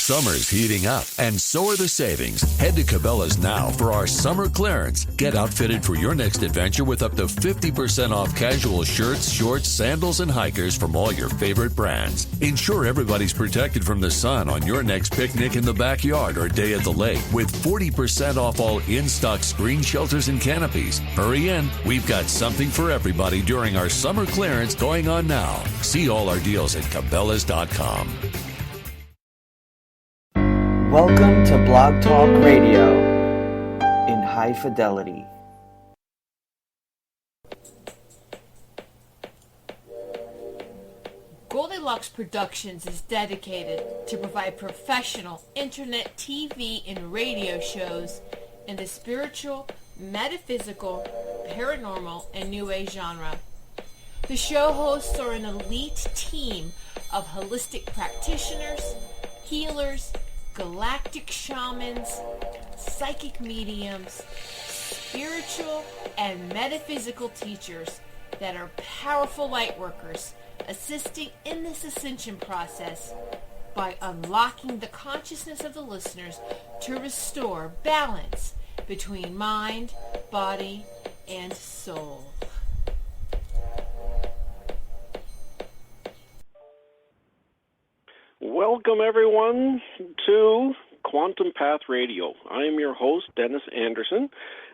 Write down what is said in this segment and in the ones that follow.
Summer's heating up, and so are the savings. Head to Cabela's now for our summer clearance. Get outfitted for your next adventure with up to 50% off casual shirts, shorts, sandals, and hikers from all your favorite brands. Ensure everybody's protected from the sun on your next picnic in the backyard or day at the lake with 40% off all in-stock screen shelters and canopies. Hurry in. We've got something for everybody during our summer clearance going on now. See all our deals at Cabela's.com. Welcome to Blog Talk Radio in high fidelity. Goldilocks Productions is dedicated to provide professional internet, TV, and radio shows in the spiritual, metaphysical, paranormal, and New Age genre. The show hosts are an elite team of holistic practitioners, healers, galactic shamans, psychic mediums, spiritual and metaphysical teachers that are powerful light workers assisting in this ascension process by unlocking the consciousness of the listeners to restore balance between mind, body, and soul. Welcome, everyone, to Quantum Path Radio. I am your host, Dennis Anderson,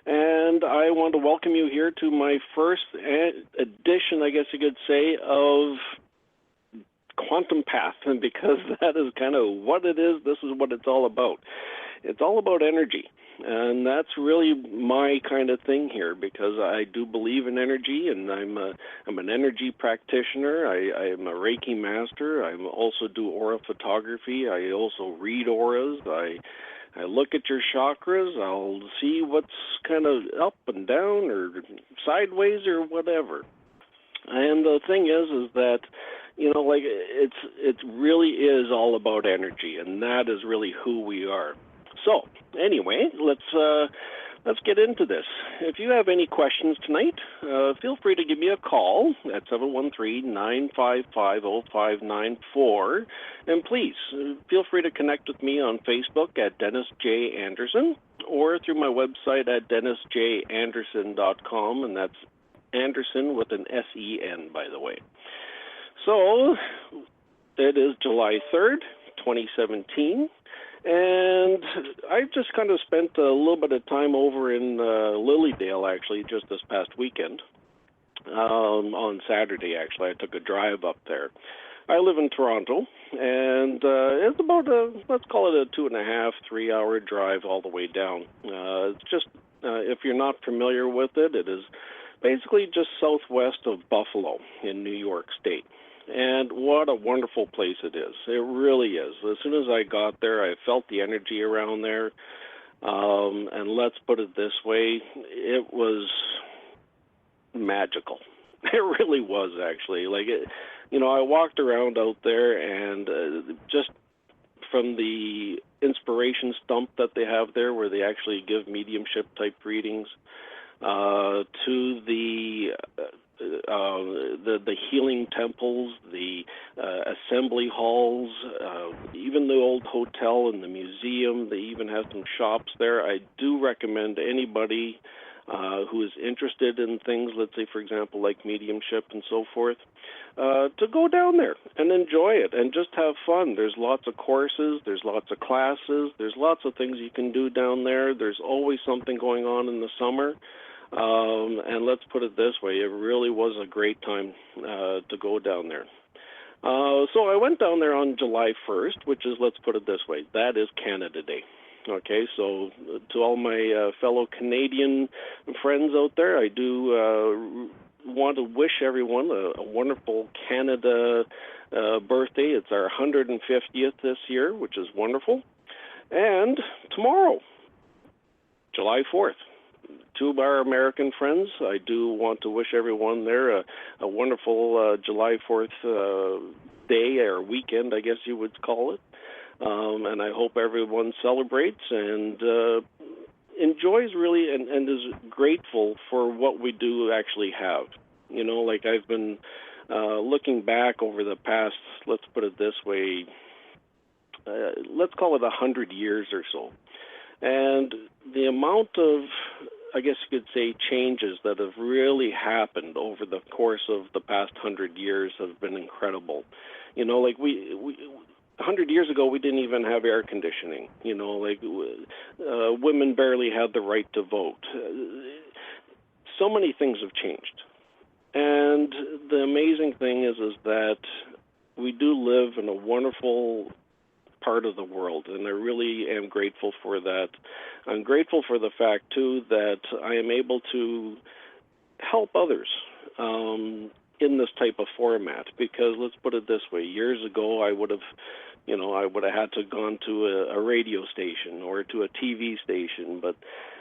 and I want to welcome you here to my first edition, I guess you could say, of Quantum Path, and because that is kind of what it is, this is what it's all about. It's all about energy, and that's really my kind of thing here, because I do believe in energy, and I'm an energy practitioner. I am a Reiki master. I also do aura photography. I also read auras. I look at your chakras. I'll see what's kind of up and down or sideways or whatever. And the thing is that, you know, like it really is all about energy, and that is really who we are. So, anyway, let's get into this. If you have any questions tonight, feel free to give me a call at 713-955-0594. And please, feel free to connect with me on Facebook at Dennis J. Anderson or through my website at dennisjanderson.com, and that's Anderson with an S-E-N, by the way. So, it is July 3rd, 2017. And I've just kind of spent a little bit of time over in Lilydale, actually, just this past weekend. On Saturday, actually, I took a drive up there. I live in Toronto, and it's about let's call it a 2.5, 3-hour drive all the way down. It's just, if you're not familiar with it, it is basically just southwest of Buffalo in New York State. And what a wonderful place it is. It really is. As soon as I got there, I felt the energy around there. And let's put it this way, it was magical. It really was, actually. Like, you know, I walked around out there, and just from the inspiration stump that they have there, where they actually give mediumship-type readings, to the healing temples, the assembly halls, even the old hotel and the museum. They even have some shops there. I do recommend anybody who is interested in things, let's say, for example, like mediumship and so forth, to go down there and enjoy it and just have fun. There's lots of courses, there's lots of classes, there's lots of things you can do down there. There's always something going on in the summer. And let's put it this way, it really was a great time to go down there. So I went down there on July 1st, which is, let's put it this way, that is Canada Day. Okay, so to all my fellow Canadian friends out there, I do want to wish everyone a wonderful Canada birthday. It's our 150th this year, which is wonderful. And tomorrow, July 4th, to our American friends, I do want to wish everyone there a wonderful July 4th day or weekend, I guess you would call it. And I hope everyone celebrates and enjoys really and is grateful for what we do actually have. You know, like I've been looking back over the past, let's put it this way, let's call it 100 years or so. And the amount of, I guess you could say, changes that have really happened over the course of the past 100 years have been incredible. You know, like we 100 years ago, we didn't even have air conditioning. You know, like women barely had the right to vote. So many things have changed. And the amazing thing is that we do live in a wonderful part of the world, and I really am grateful for that. I'm grateful for the fact, too, that I am able to help others in this type of format, because let's put it this way, years ago I would have had to gone to a radio station or to a TV station, but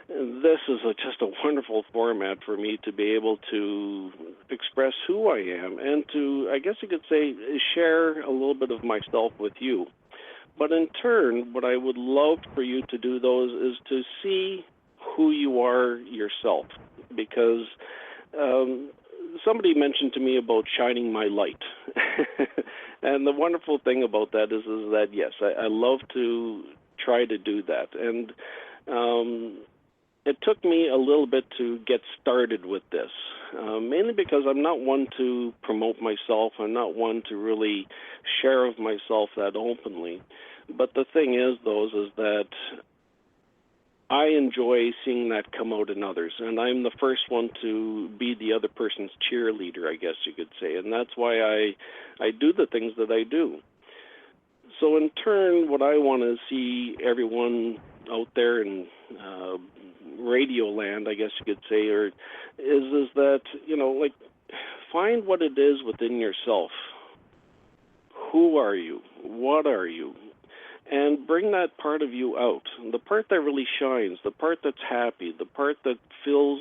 this is just a wonderful format for me to be able to express who I am and to, I guess you could say, share a little bit of myself with you. But in turn, what I would love for you to do, though, is to see who you are yourself, because somebody mentioned to me about shining my light. And the wonderful thing about that is that, yes, I love to try to do that. And it took me a little bit to get started with this, mainly because I'm not one to promote myself. I'm not one to really share of myself that openly. But the thing is, though, is that I enjoy seeing that come out in others, and I'm the first one to be the other person's cheerleader, I guess you could say, and that's why I do the things that I do. So in turn, what I want to see everyone out there in radio land, I guess you could say, is that, you know, like, find what it is within yourself. Who are you? What are you? And bring that part of you out, the part that really shines, the part that's happy, the part that feels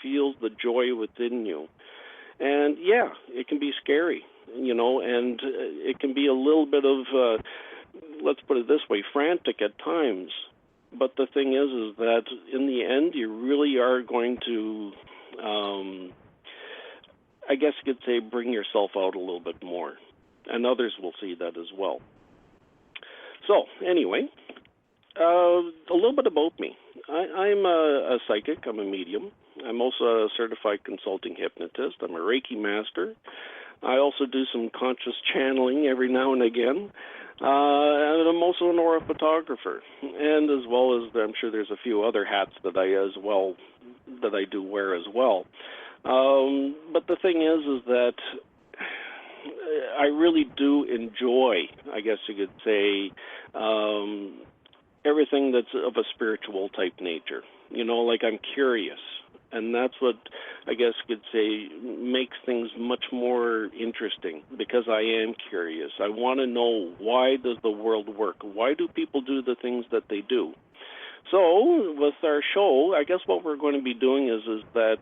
the joy within you. And yeah, it can be scary, you know, and it can be a little bit of, let's put it this way, frantic at times. But the thing is that in the end, you really are going to, I guess you could say, bring yourself out a little bit more. And others will see that as well. So, anyway, a little bit about me. I'm a psychic. I'm a medium. I'm also a certified consulting hypnotist. I'm a Reiki master. I also do some conscious channeling every now and again. And I'm also an aura photographer. And as well as, I'm sure there's a few other hats that I do wear as well. But the thing is that I really do enjoy, I guess you could say, everything that's of a spiritual type nature. You know, like, I'm curious. And that's what, I guess you could say, makes things much more interesting, because I am curious. I want to know, why does the world work? Why do people do the things that they do? So with our show, I guess what we're going to be doing is that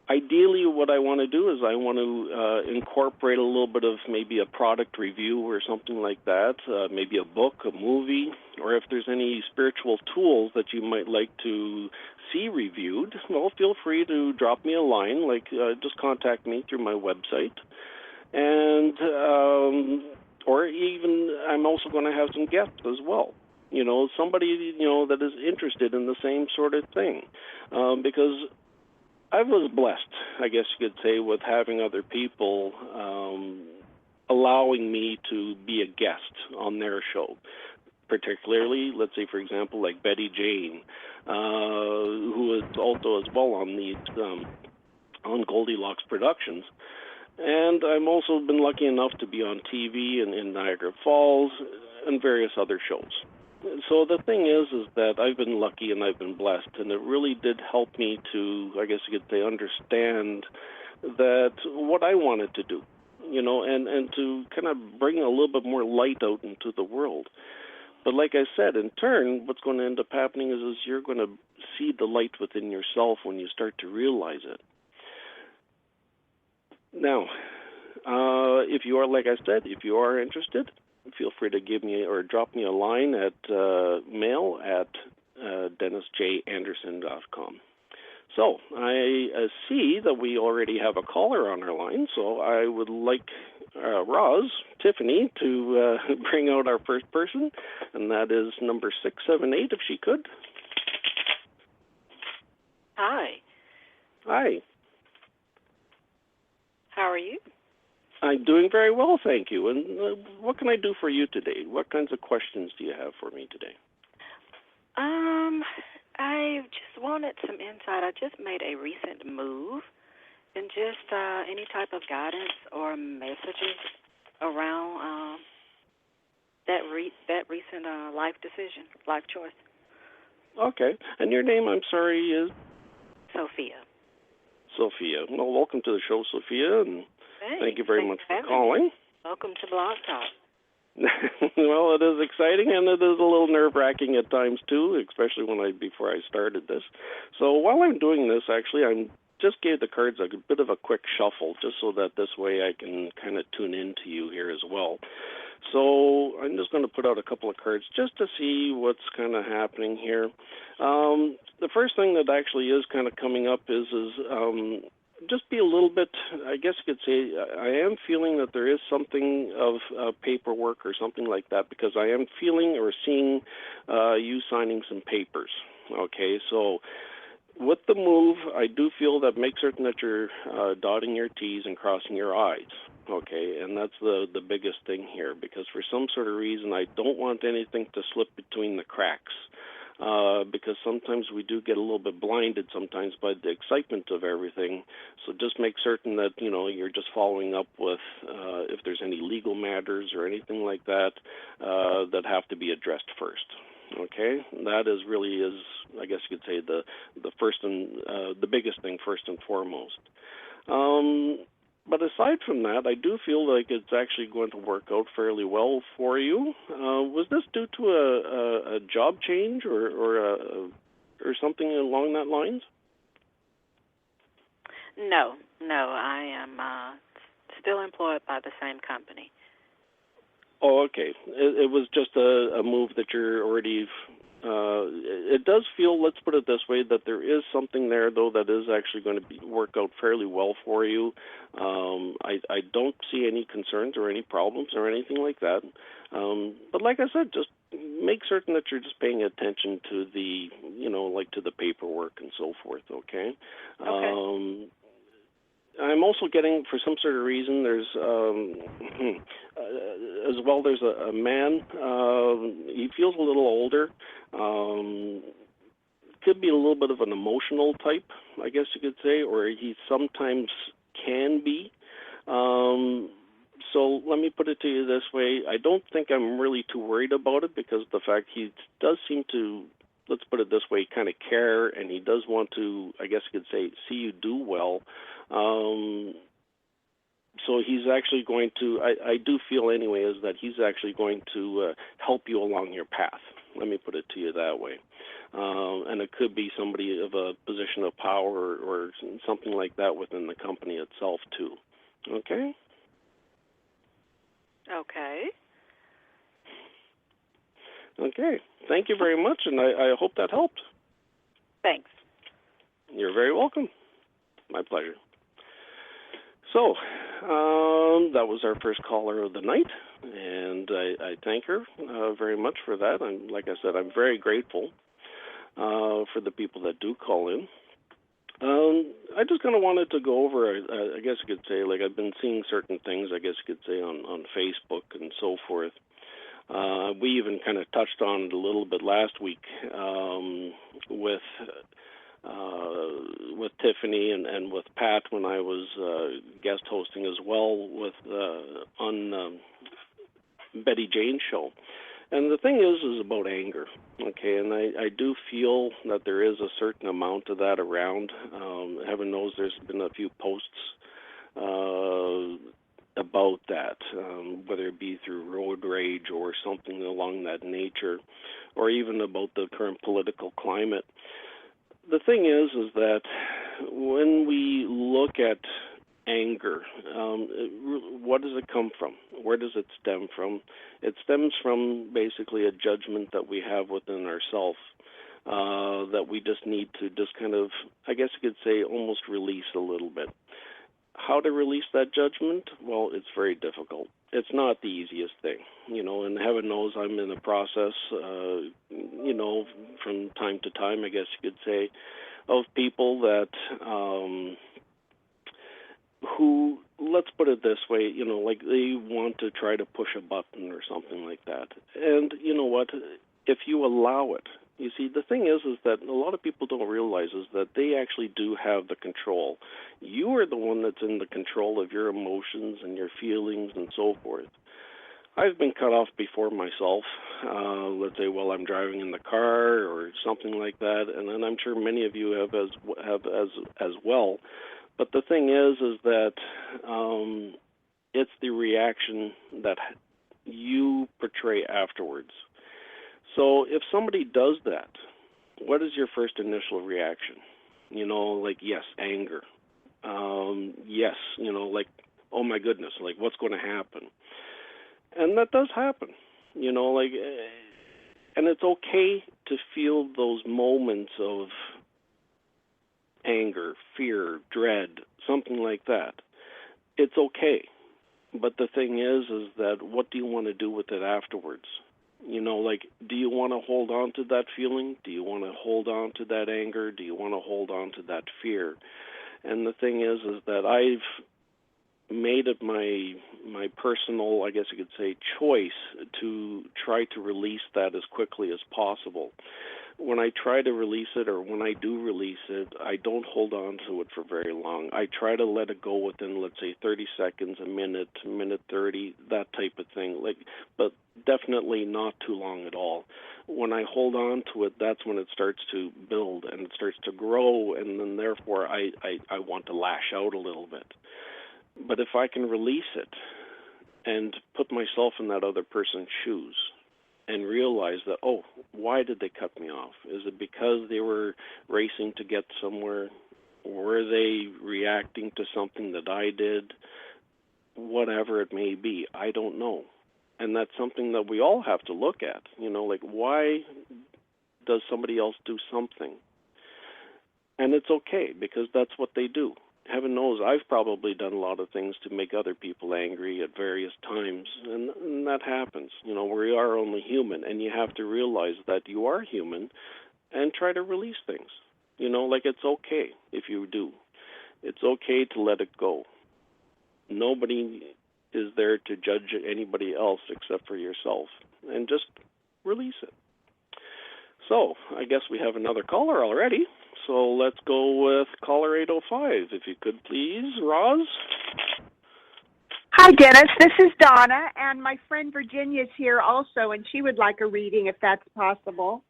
ideally, what I want to do is I want to incorporate a little bit of maybe a product review or something like that, maybe a book, a movie, or if there's any spiritual tools that you might like to see reviewed, well, feel free to drop me a line, just contact me through my website. And, or even, I'm also going to have some guests as well. You know, somebody, you know, that is interested in the same sort of thing, because I was blessed, I guess you could say, with having other people allowing me to be a guest on their show. Particularly, let's say, for example, like Betty Jane, who is also as well on Goldilocks Productions. And I've also been lucky enough to be on TV in Niagara Falls and various other shows. So the thing is that I've been lucky and I've been blessed, and it really did help me to, I guess you could say, understand that what I wanted to do, you know, and to kind of bring a little bit more light out into the world. But like I said, in turn, what's going to end up happening is you're going to see the light within yourself when you start to realize it. Now, if you are, like I said, if you are interested, feel free to give me or drop me a line at mail at DennisJAnderson.com. So I see that we already have a caller on our line, so I would like Tiffany, to bring out our first person, and that is number 678, if she could. Hi. Hi. How are you? I'm doing very well, thank you. And what can I do for you today? What kinds of questions do you have for me today? I just wanted some insight. I just made a recent move, and just any type of guidance or messages around that recent life decision, life choice. Okay. And your name, I'm sorry, is? Sophia. Sophia. Well, welcome to the show, Sophia, and thank you very much for calling. Welcome to Blog Talk. Well, it is exciting, and it is a little nerve-wracking at times, too, especially before I started this. So while I'm doing this, actually, I just gave the cards a bit of a quick shuffle, just so that this way I can kind of tune into you here as well. So I'm just going to put out a couple of cards just to see what's kind of happening here. The first thing that actually is kind of coming up is just be a little bit, I guess you could say, I am feeling that there is something of paperwork or something like that, because I am feeling or seeing you signing some papers. Okay, so with the move, I do feel that make certain that you're dotting your T's and crossing your I's. Okay, and that's the biggest thing here, because for some sort of reason I don't want anything to slip between the cracks. Because sometimes we do get a little bit blinded sometimes by the excitement of everything. So just make certain that, you're just following up with if there's any legal matters or anything like that that have to be addressed first. Okay? That is, I guess you could say, the first and the biggest thing first and foremost. But aside from that, I do feel like it's actually going to work out fairly well for you. Was this due to a job change or something along that lines? No, I am still employed by the same company. Oh, okay. It was just a move that you're already... it does feel, let's put it this way, that there is something there, though, that is actually going to work out fairly well for you. I don't see any concerns or any problems or anything like that. But like I said, just make certain that you're just paying attention to the, to the paperwork and so forth, okay? Okay. I'm also getting, for some sort of reason, there's as well. There's a man. He feels a little older. Could be a little bit of an emotional type, I guess you could say, or he sometimes can be. So let me put it to you this way. I don't think I'm really too worried about it, because the fact he does seem to, let's put it this way, kind of care, and he does want to, I guess you could say, see you do well. So he's actually going to, I do feel anyway, is that he's actually going to help you along your path. Let me put it to you that way. And it could be somebody of a position of power or something like that within the company itself too. Okay? Okay. Okay. Thank you very much, and I hope that helped. Thanks. You're very welcome. My pleasure. So, that was our first caller of the night, and I thank her very much for that. Like I said, I'm very grateful for the people that do call in. I just kind of wanted to go over, I guess you could say, like I've been seeing certain things, I guess you could say, on Facebook and so forth. We even kind of touched on it a little bit last week with Tiffany and with Pat when I was guest hosting as well with on Betty Jane's show. And the thing is about anger, okay, and I do feel that there is a certain amount of that around. Heaven knows there's been a few posts about that, whether it be through road rage or something along that nature, or even about the current political climate. The thing is that when we look at anger, what does it come from? Where does it stem from? It stems from basically a judgment that we have within ourselves. that we just need to just kind of, I guess you could say, almost release a little bit. How to release that judgment? Well, it's very difficult. It's not the easiest thing, and heaven knows I'm in the process, from time to time, I guess you could say, of people that who, let's put it this way, like they want to try to push a button or something like that. And you know what? If you allow it, you see, the thing is that a lot of people don't realize is that they actually do have the control. You are the one that's in the control of your emotions and your feelings and so forth. I've been cut off before myself, let's say while I'm driving in the car or something like that, and then I'm sure many of you have as well. But the thing is that it's the reaction that you portray afterwards. So if somebody does that, what is your first initial reaction? Like, yes, anger. Yes, like, oh my goodness, like what's going to happen? And that does happen, and it's okay to feel those moments of anger, fear, dread, something like that. It's okay. But the thing is that what do you want to do with it afterwards? Like, do you want to hold on to that feeling? Do you want to hold on to that anger? Do you want to hold on to that fear? And the thing is that I've made it my personal, I guess you could say, choice to try to release that as quickly as possible. When I try to release it, or when I do release it, I don't hold on to it for very long. I try to let it go within, let's say, 30 seconds, a minute 30, that type of thing. But definitely not too long at all. When I hold on to it, that's when it starts to build and it starts to grow, and then therefore I want to lash out a little bit. But if I can release it and put myself in that other person's shoes, and realize that, oh, why did they cut me off? Is it because they were racing to get somewhere? Were they reacting to something that I did? Whatever it may be, I don't know. And that's something that we all have to look at. Like, why does somebody else do something? And it's okay, because that's what they do. Heaven knows I've probably done a lot of things to make other people angry at various times, and that happens. We are only human, and you have to realize that you are human and try to release things. Like, it's okay if you do. It's okay to let it go. Nobody is there to judge anybody else except for yourself, and just release it. So, I guess we have another caller already. So let's go with caller 805, if you could please. Roz? Hi, Dennis. This is Donna, and my friend Virginia's here also, and she would like a reading if that's possible.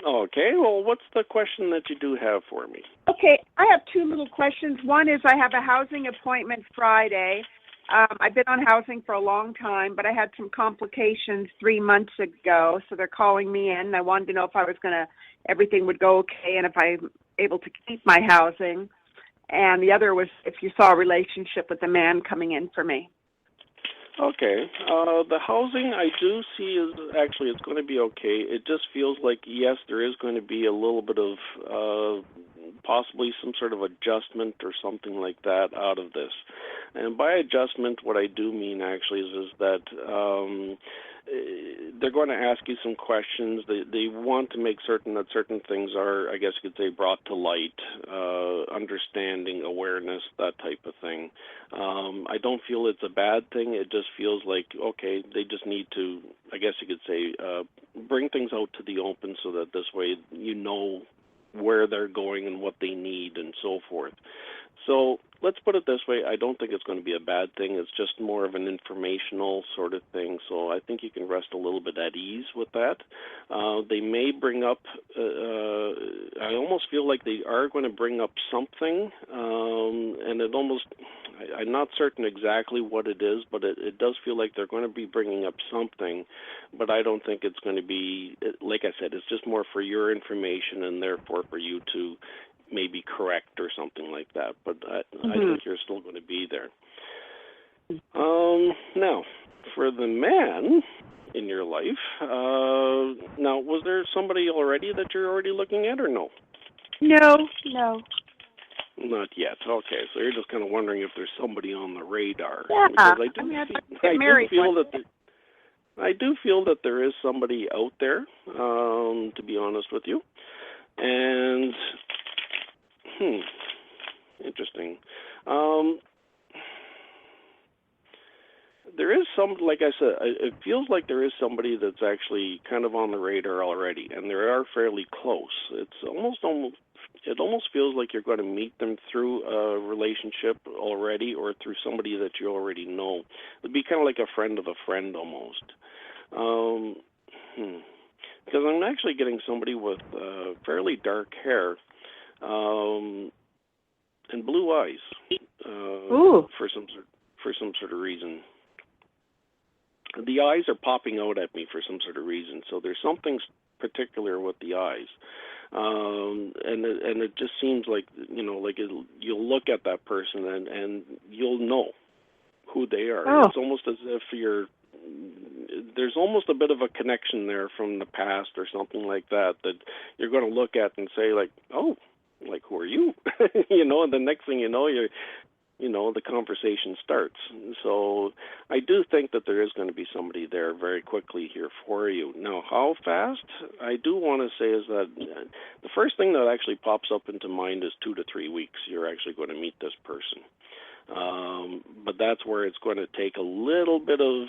Okay. Well, what's the question that you do have for me? Okay. I have two little questions. One is I have a housing appointment Friday. I've been on housing for a long time, but I had some complications 3 months ago, so they're calling me in. I wanted to know if everything would go okay and if I'm able to keep my housing. And the other was if you saw a relationship with the man coming in for me. Okay. The housing I do see is actually it's going to be okay. It just feels like, yes, there is going to be a little bit of possibly some sort of adjustment or something like that out of this. And by adjustment, what I do mean actually is that they're going to ask you some questions. They want to make certain that certain things are, I guess you could say, brought to light, understanding, awareness, that type of thing. I don't feel it's a bad thing. It just feels like, okay, they just need to, I guess you could say, bring things out to the open so that this way you know where they're going and what they need and so forth. So let's put it this way. I don't think it's going to be a bad thing. It's just more of an informational sort of thing. So I think you can rest a little bit at ease with that. They may bring up, I almost feel like they are going to bring up something, and it almost, I'm not certain exactly what it is, but it does feel like they're going to be bringing up something, but I don't think it's going to be, like I said, it's just more for your information and therefore for you to maybe correct or something like that, but I think you're still going to be there. Now, for the man, in your life. Now, was there somebody already that you're already looking at, or no? No. Not yet. Okay, so you're just kind of wondering if there's somebody on the radar. Yeah. Because I do feel that there is somebody out there, to be honest with you. And, interesting. There is like I said, it feels like there is somebody that's actually kind of on the radar already, and they are fairly close. It almost feels like you're going to meet them through a relationship already, or through somebody that you already know. It'd be kind of like a friend of a friend almost. Because I'm actually getting somebody with fairly dark hair and blue eyes for some sort of reason. The eyes are popping out at me for some sort of reason, so there's something particular with the eyes. And it just seems like, like you'll look at that person and you'll know who they are. Oh. It's almost as if there's almost a bit of a connection there from the past or something like that you're going to look at and say, like, oh, like, who are you? And the next thing you know, the conversation starts. So I do think that there is going to be somebody there very quickly here for you. Now, how fast? I do want to say is that the first thing that actually pops up into mind is 2 to 3 weeks. You're actually going to meet this person. But that's where it's going to take a little bit of,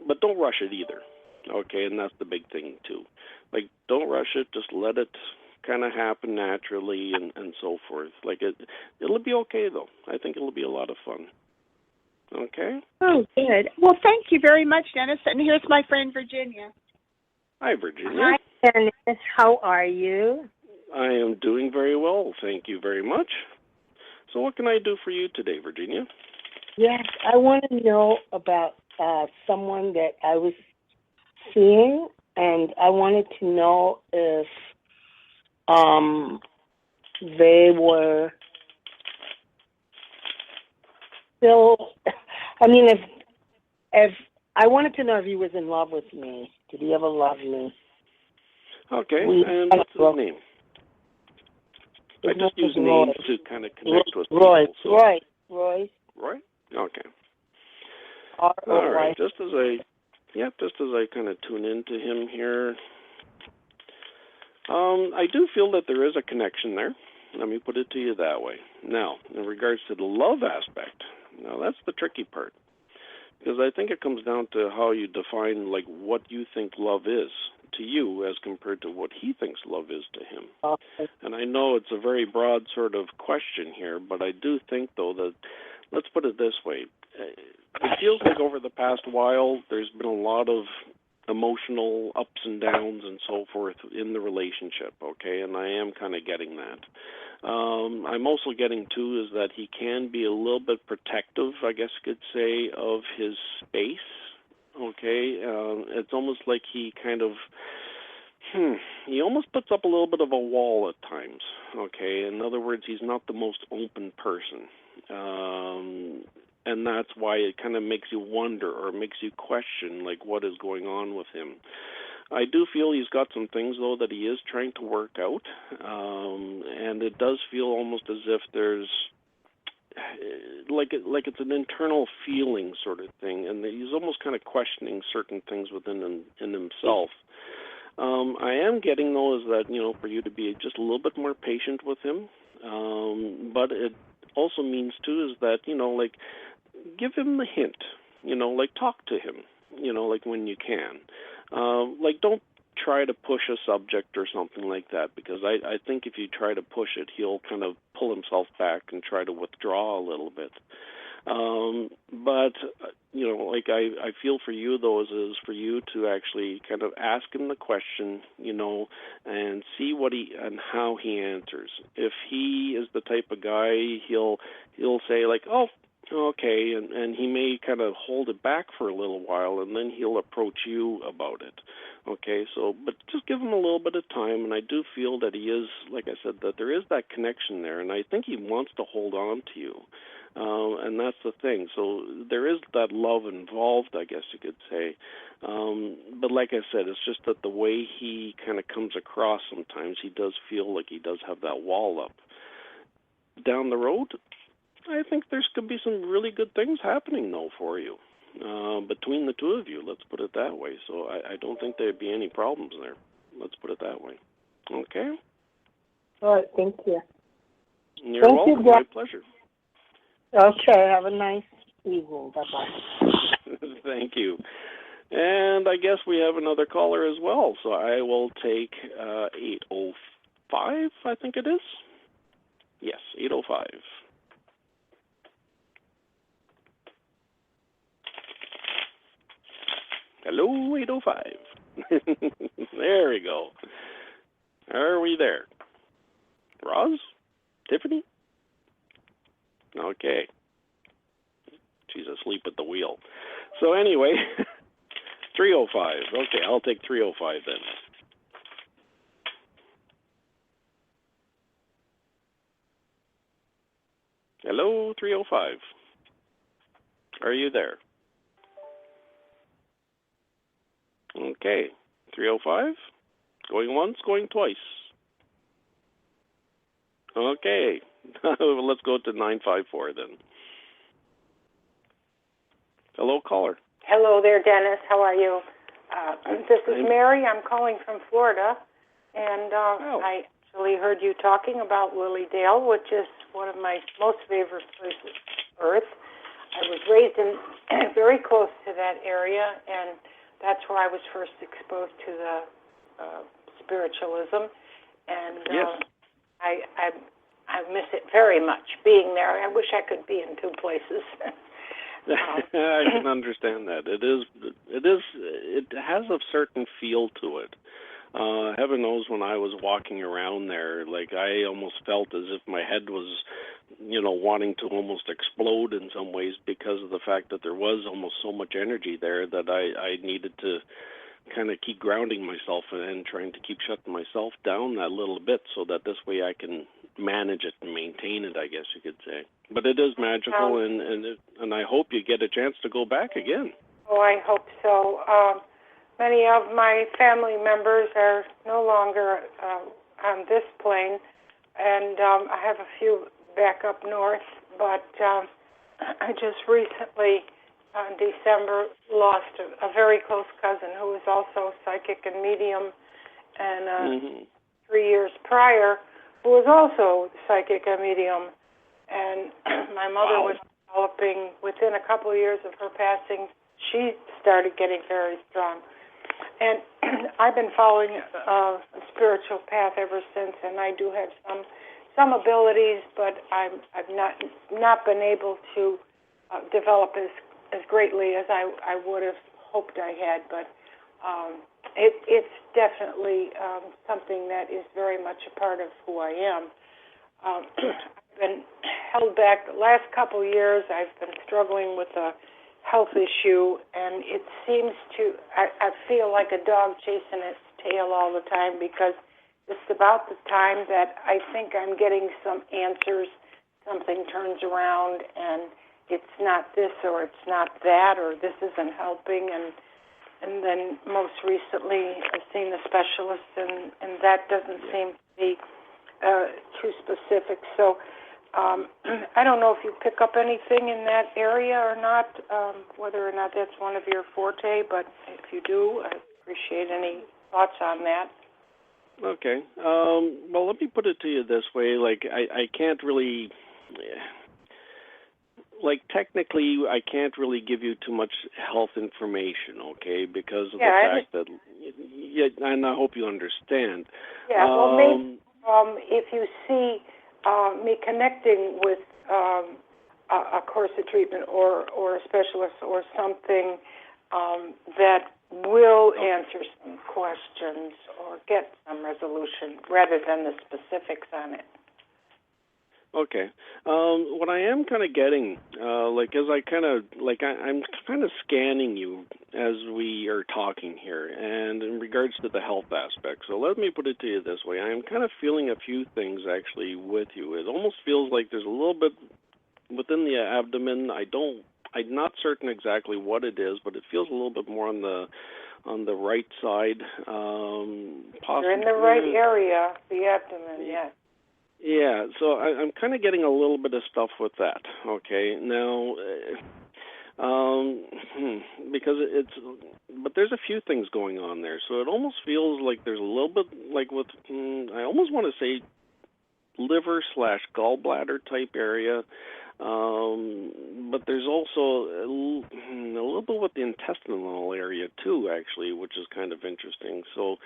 but don't rush it either. Okay, and that's the big thing too. Like, don't rush it. Just let it kind of happen naturally and so forth. Like, it'll be okay, though. I think it'll be a lot of fun. Okay? Oh, good. Well, thank you very much, Dennis. And here's my friend, Virginia. Hi, Virginia. Hi, Dennis. How are you? I am doing very well. Thank you very much. So what can I do for you today, Virginia? Yes, I want to know about someone that I was seeing, and I wanted to know if they were still, if I wanted to know if he was in love with me. Did he ever love me? Okay, and what's his name? I just use names to kind of connect with people. Roy. So. Roy? Okay. R-O-Y. All right, just as I kind of tune into him here, I do feel that there is a connection there. Let me put it to you that way. Now, in regards to the love aspect, now that's the tricky part, because I think it comes down to how you define, like, what you think love is to you as compared to what he thinks love is to him. Okay. And I know it's a very broad sort of question here, but I do think, though, that, let's put it this way, it feels like over the past while there's been a lot of emotional ups and downs and so forth in the relationship, okay, and I am kind of getting that. I'm also getting, too, is that he can be a little bit protective, I guess you could say, of his space, okay? It's almost like he kind of, he almost puts up a little bit of a wall at times, okay? In other words, he's not the most open person. And that's why it kind of makes you wonder or makes you question, like, what is going on with him. I do feel he's got some things, though, that he is trying to work out, and it does feel almost as if there's, like it's an internal feeling sort of thing, and he's almost kind of questioning certain things within himself. I am getting, though, is that, for you to be just a little bit more patient with him, but it also means, too, is that, like, give him the hint, like, talk to him, like, when you can. Like, don't try to push a subject or something like that, because I think if you try to push it, he'll kind of pull himself back and try to withdraw a little bit. But, like, I feel for you, though, is for you to actually kind of ask him the question, and see what and how he answers. If he is the type of guy, he'll say, like, oh, okay, and he may kind of hold it back for a little while, and then he'll approach you about it. Okay, so, but just give him a little bit of time, and I do feel that he is, like I said, that there is that connection there, and I think he wants to hold on to you. And that's the thing. So there is that love involved, I guess you could say. But like I said, it's just that the way he kind of comes across sometimes, he does feel like he does have that wall up. Down the road, I think there's going to be some really good things happening, though, for you. Between the two of you, let's put it that way. So I don't think there'd be any problems there. Let's put it that way. Okay? All right, thank you. You're Thank welcome. you, My pleasure. Okay, have a nice evening. Bye-bye. Thank you. And I guess we have another caller as well, so I will take 805, I think it is. Yes, 805. Hello, 805. There we go. Are we there? Roz? Tiffany? Okay. She's asleep at the wheel. So anyway, 305. Okay, I'll take 305 then. Hello, 305. Are you there? Okay, 305. Going once, going twice. Okay, let's go to 954 then. Hello, caller. Hello there, Dennis. How are you? This is Mary. I'm calling from Florida, and I actually heard you talking about Lily Dale, which is one of my most favorite places on earth. I was raised in very close to that area, and that's where I was first exposed to the spiritualism, and yes. I miss it very much being there. I wish I could be in two places. I can understand that. It has a certain feel to it. Heaven knows when I was walking around there, like I almost felt as if my head was, wanting to almost explode in some ways because of the fact that there was almost so much energy there that I needed to kind of keep grounding myself and trying to keep shutting myself down that little bit so that this way I can manage it and maintain it, I guess you could say. But it is magical, and I hope you get a chance to go back again. Oh, I hope so. Many of my family members are no longer on this plane, and I have a few back up north, but I just recently, in December, lost a very close cousin who was also psychic and medium, and 3 years prior, who was also psychic and medium. And my mother was developing, within a couple of years of her passing, she started getting very strong. And I've been following a spiritual path ever since, and I do have some abilities, but I've not been able to develop as greatly as I would have hoped I had. But it's definitely something that is very much a part of who I am. I've been held back the last couple of years. I've been struggling with a health issue, and it seems I feel like a dog chasing its tail all the time, because it's about the time that I think I'm getting some answers, something turns around, and it's not this or it's not that, or this isn't helping, and then most recently I've seen the specialist, and that doesn't seem to be too specific. So I don't know if you pick up anything in that area or not, whether or not that's one of your forte, but if you do, I appreciate any thoughts on that. Okay. Well, let me put it to you this way. Like, I can't really... Like, technically, I can't really give you too much health information, okay, because of the fact that... Yeah, and I hope you understand. Yeah, well, maybe if you see me connecting with a course of treatment or a specialist or something that will answer some questions or get some resolution rather than the specifics on it. Okay. What I am kind of getting, I'm kind of scanning you as we are talking here, and in regards to the health aspect. So let me put it to you this way. I am kind of feeling a few things actually with you. It almost feels like there's a little bit within the abdomen. I'm not certain exactly what it is, but it feels a little bit more on the right side. Possibly. You're in the right area, the abdomen, yes. Yeah, so I'm kind of getting a little bit of stuff with that. Okay, now, because but there's a few things going on there. So it almost feels like there's a little bit like with, I almost want to say liver/gallbladder type area. But there's also a little bit with the intestinal area too, actually, which is kind of interesting. So,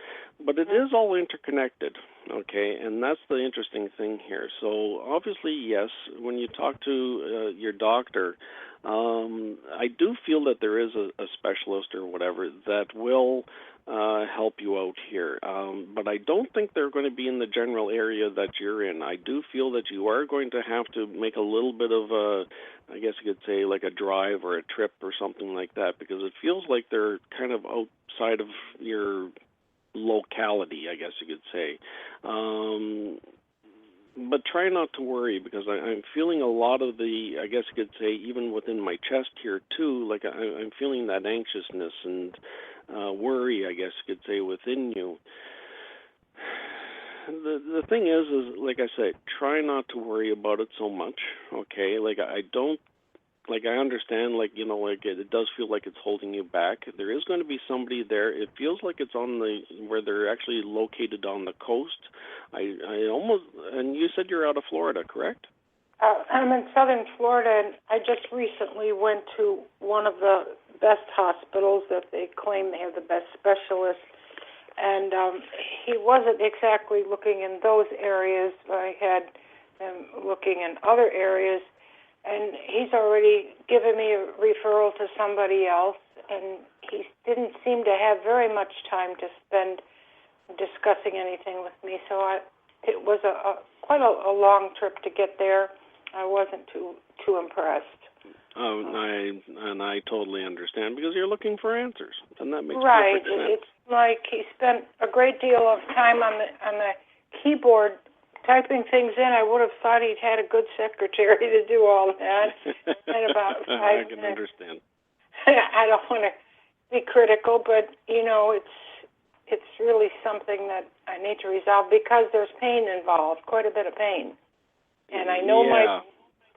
but it is all interconnected, okay, and that's the interesting thing here. So obviously, yes, when you talk to your doctor, I do feel that there is a specialist or whatever that will help you out here. But I don't think they're going to be in the general area that you're in. I do feel that you are going to have to make a little bit of a, I guess you could say, like a drive or a trip or something like that, because it feels like they're kind of outside of your locality, I guess you could say. But try not to worry, because I'm feeling a lot of the, I guess you could say, even within my chest here too, like I'm feeling that anxiousness and worry, I guess you could say, within you. The thing is, like I said, try not to worry about it so much, okay? Like I understand, like, you know, like it does feel like it's holding you back. There is going to be somebody there. It feels like it's on where they're actually located on the coast. I almost, and you said you're out of Florida, correct? I'm in southern Florida, and I just recently went to one of the best hospitals that they claim they have the best specialists, and he wasn't exactly looking in those areas. I had him looking in other areas, and he's already given me a referral to somebody else, and he didn't seem to have very much time to spend discussing anything with me, so it was quite a long trip to get there. I wasn't too impressed. I totally understand, because you're looking for answers, and that makes right. perfect sense. It's like he spent a great deal of time on the keyboard typing things in. I would have thought he'd had a good secretary to do all that. And about 5 I can minutes. understand. I don't want to be critical, but you know, it's really something that I need to resolve, because there's pain involved, quite a bit of pain. And I know my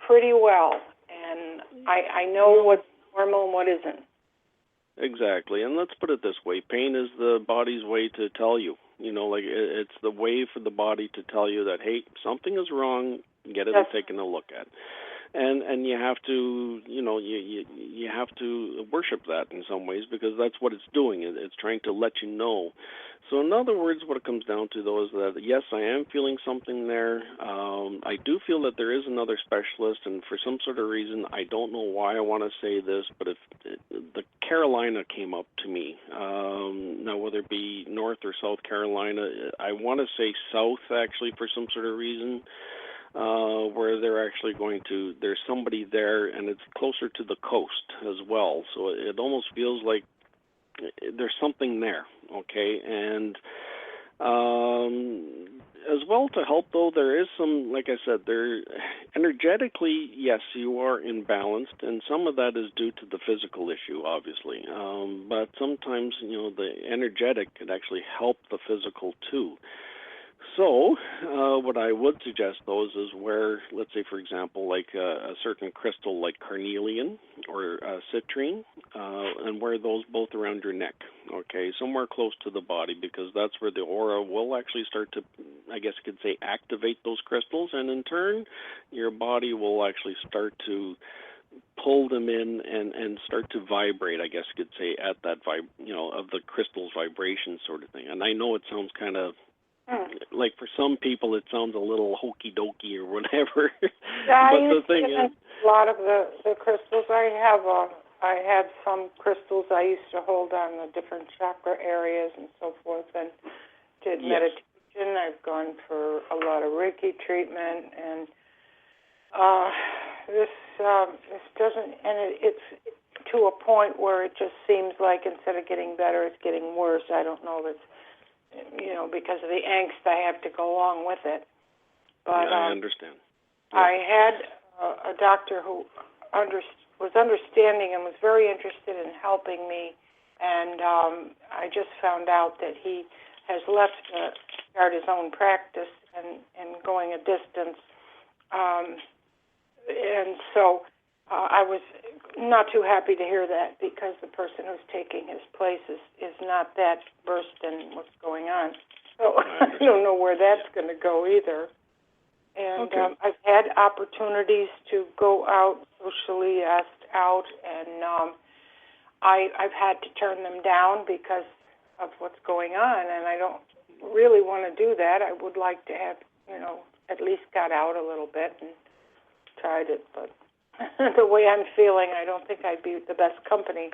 pretty well, and I know what's normal and what isn't. Exactly, and let's put it this way. Pain is the body's way to tell you. You know, like it's the way for the body to tell you that, hey, something is wrong, get it taken a look at. And you have to, you know, you have to worship that in some ways, because that's what it's doing. It's trying to let you know. So in other words, what it comes down to, though, is that, yes, I am feeling something there. I do feel that there is another specialist, and for some sort of reason, I don't know why I want to say this, but if the Carolina came up to me, now whether it be North or South Carolina, I want to say South, actually, for some sort of reason. Where they're actually there's somebody there, and it's closer to the coast as well. So it almost feels like there's something there, okay? And as well, to help, though, there is some, like I said, energetically, yes, you are imbalanced, and some of that is due to the physical issue, obviously. But sometimes, you know, the energetic could actually help the physical, too. So what I would suggest, though, is where, let's say, for example, like a certain crystal like carnelian or citrine, and wear those both around your neck, okay, somewhere close to the body, because that's where the aura will actually start to, I guess you could say, activate those crystals, and in turn, your body will actually start to pull them in and start to vibrate, I guess you could say, at that of the crystal's vibration sort of thing. And I know it sounds kind of like, for some people it sounds a little hokey dokey or whatever. Yeah, but the thing is, a lot of the crystals I had some crystals I used to hold on the different chakra areas and so forth, and did meditation. I've gone for a lot of Reiki treatment, and this doesn't, and it's to a point where it just seems like instead of getting better, it's getting worse. I don't know if it's, you know, because of the angst I have to go along with it. But I understand. Yeah. I had a doctor who was understanding and was very interested in helping me. And I just found out that he has left to start his own practice and going a distance. And so I was not too happy to hear that, because the person who's taking his place is not that versed in what's going on. So I don't know where that's going to go either. And I've had opportunities to go out, socially asked out, and I've had to turn them down because of what's going on, and I don't really want to do that. I would like to have, at least got out a little bit and tried it, but the way I'm feeling, I don't think I'd be the best company.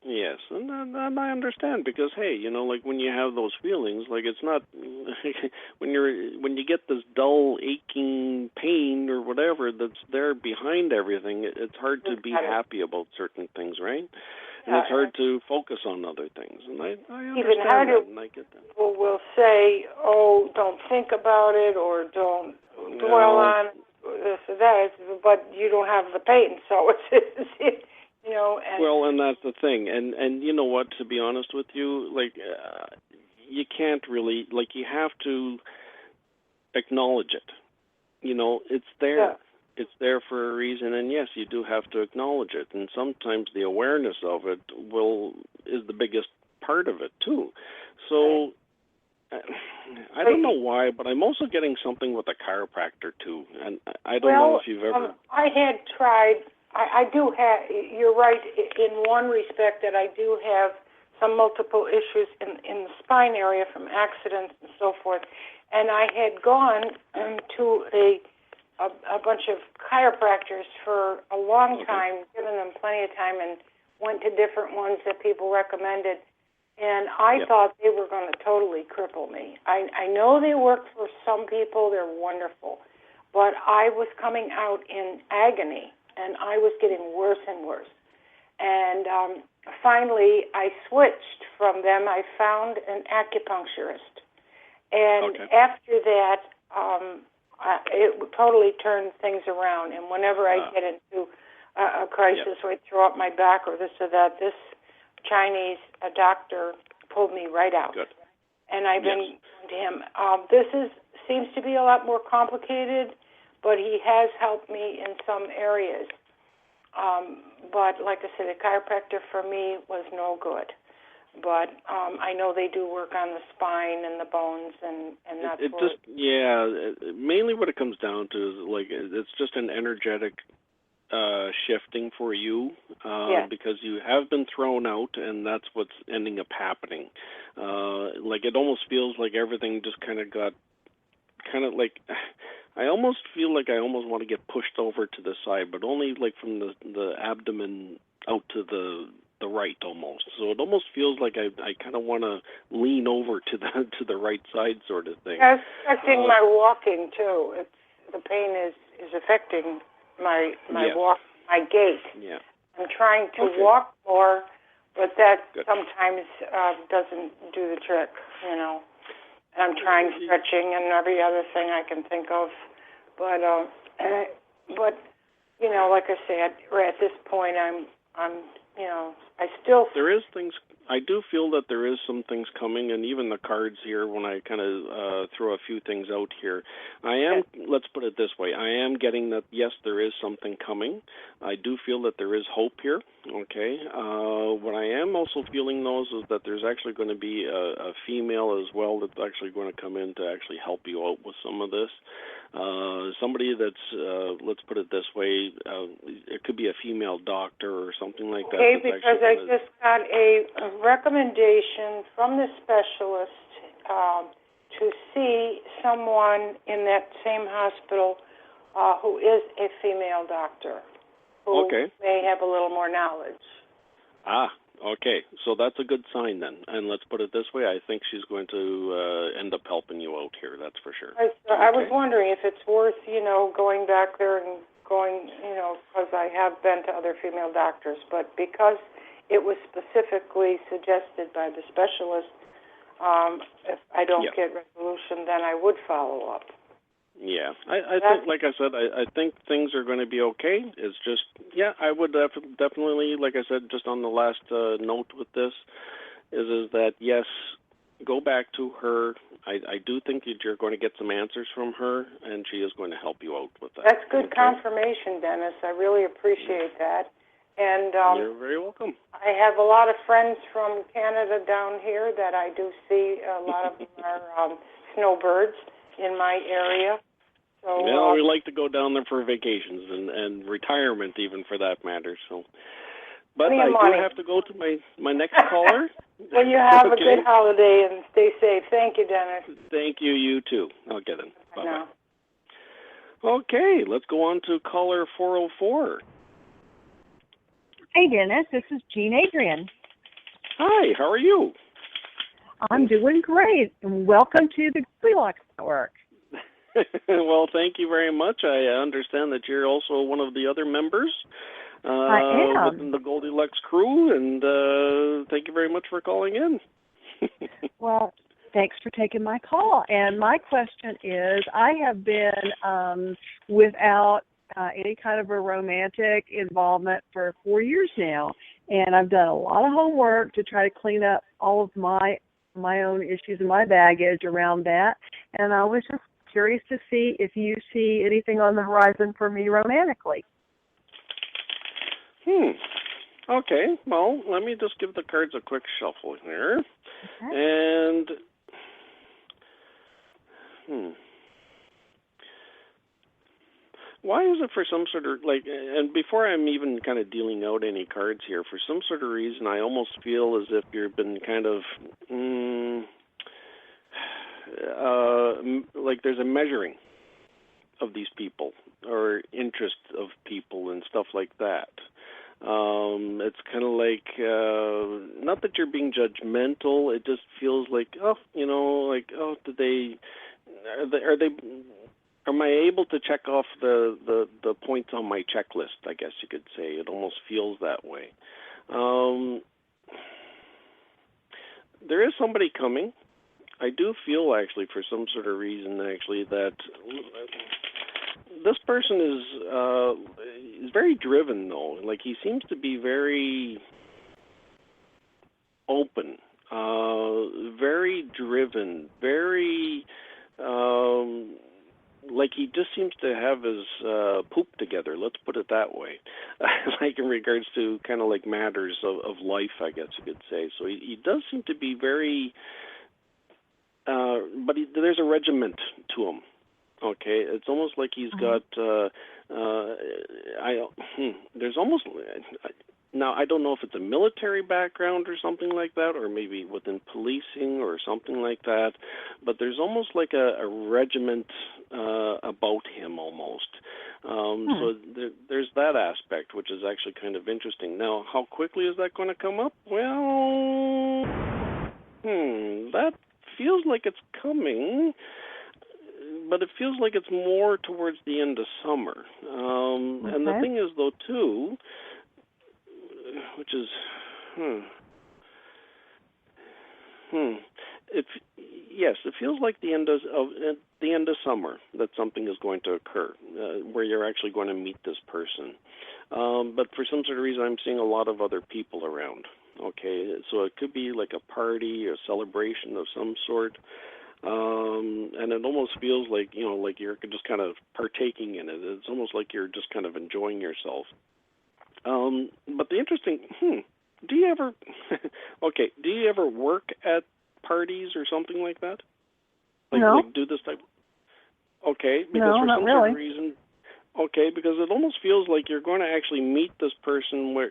Yes, and I understand, because hey, like when you have those feelings, like it's not when you get this dull, aching pain or whatever that's there behind everything. It's hard to be happy about certain things, right? And it's hard to focus on other things, and I understand even harder, that, and I get that. People will say, "Oh, don't think about it," or "Don't dwell on this or that," but you don't have the pain, so it's. And well, and that's the thing, and you know what? To be honest with you, like you can't really, like, you have to acknowledge it. It's there. Yeah. It's there for a reason, and yes, you do have to acknowledge it. And sometimes the awareness of it is the biggest part of it too. So I don't know why, but I'm also getting something with a chiropractor too, and I don't know if you've ever. I had tried. I do have, you're right in one respect, that I do have some multiple issues in the spine area from accidents and so forth. And I had gone to a bunch of chiropractors for a long time, given them plenty of time, and went to different ones that people recommended. And I thought they were going to totally cripple me. I know they work for some people, they're wonderful, but I was coming out in agony. And I was getting worse and worse. And finally, I switched from them. I found an acupuncturist. And after that, it totally turned things around. And whenever I get into a crisis or I throw up my back or this or that, this Chinese doctor pulled me right out. Good. And I've been going to him. This seems to be a lot more complicated, but he has helped me in some areas. But like I said, a chiropractor for me was no good. But I know they do work on the spine and the bones, and that's mainly what it comes down to is, like, it's just an energetic shifting for you, because you have been thrown out, and that's what's ending up happening. Like, it almost feels like everything just kind of like, I almost feel like I almost want to get pushed over to the side, but only like from the abdomen out to the right almost. So it almost feels like I kind of want to lean over to the right side sort of thing. It's affecting my walking too. The pain is affecting my walk, my gait. Yeah. I'm trying to walk more, but that sometimes doesn't do the trick, I'm trying stretching and every other thing I can think of, but like I said, at this point, I'm I still. There is things. I do feel that there is some things coming, and even the cards here, when I kind of throw a few things out here, I am, let's put it this way, I am getting that, yes, there is something coming. I do feel that there is hope here, okay? What I am also feeling, though, is that there's actually going to be a female as well that's actually going to come in to actually help you out with some of this. Somebody that's, let's put it this way, it could be a female doctor or something like that. Okay, because I just got a recommendation from the specialist to see someone in that same hospital who is a female doctor who may have a little more knowledge. Okay, so that's a good sign then. And let's put it this way, I think she's going to end up helping you out here, that's for sure. I was wondering if it's worth, going back there and going, because I have been to other female doctors, but because it was specifically suggested by the specialist, if I don't get resolution, then I would follow up. Yeah, I think, like I said, I think things are going to be okay. It's just, yeah, I would definitely, like I said, just on the last note with this, is that, yes, go back to her. I do think that you're going to get some answers from her, and she is going to help you out with that. That's good confirmation, Dennis. I really appreciate that. And you're very welcome. I have a lot of friends from Canada down here that I do see. A lot of them are snowbirds in my area. So, well, we like to go down there for vacations and retirement, even for that matter. So, but I do have to go to my next caller. Well, you have a good holiday and stay safe. Thank you, Dennis. Thank you. You too. I'll get in. Bye-bye. Okay, let's go on to caller 404. Hey, Dennis. This is Jean Adrian. Hi. How are you? I'm doing great, and welcome to the Goldilocks Network. Well, thank you very much. I understand that you're also one of the other members I am. within the Goldilocks crew, and thank you very much for calling in. Well, thanks for taking my call. And my question is, I have been without any kind of a romantic involvement for 4 years now, and I've done a lot of homework to try to clean up all of my own issues and my baggage around that, and I was just curious to see if you see anything on the horizon for me romantically. Okay, well, let me just give the cards a quick shuffle here. Okay. And, why is it for some sort of, and before I'm even kind of dealing out any cards here, for some sort of reason, I almost feel as if you've been kind of, like there's a measuring of these people or interest of people and stuff like that. It's kind of like, not that you're being judgmental, it just feels like, am I able to check off the points on my checklist, I guess you could say. It almost feels that way. There is somebody coming. I do feel, actually, for some sort of reason, actually, that this person is very driven, though. Like, he seems to be very open, very driven, very, like he just seems to have his poop together, let's put it that way, like in regards to kind of like matters of life, I guess you could say. So he does seem to be very... but there's a regiment to him. Okay, it's almost like he's got. There's almost now. I don't know if it's a military background or something like that, or maybe within policing or something like that. But there's almost like a regiment about him, almost. So there's that aspect, which is actually kind of interesting. Now, how quickly is that going to come up? Well, that feels like it's coming, but it feels like it's more towards the end of summer. And the thing is, though, too, which is, it feels like the end of summer that something is going to occur, where you're actually going to meet this person. But for some sort of reason, I'm seeing a lot of other people around. Okay, so it could be like a party or celebration of some sort, and it almost feels like, like you're just kind of partaking in it. It's almost like you're just kind of enjoying yourself. But the interesting, do you ever, do you ever work at parties or something like that? Like do this type? Okay, because for some sort of reason. Okay, because it almost feels like you're going to actually meet this person where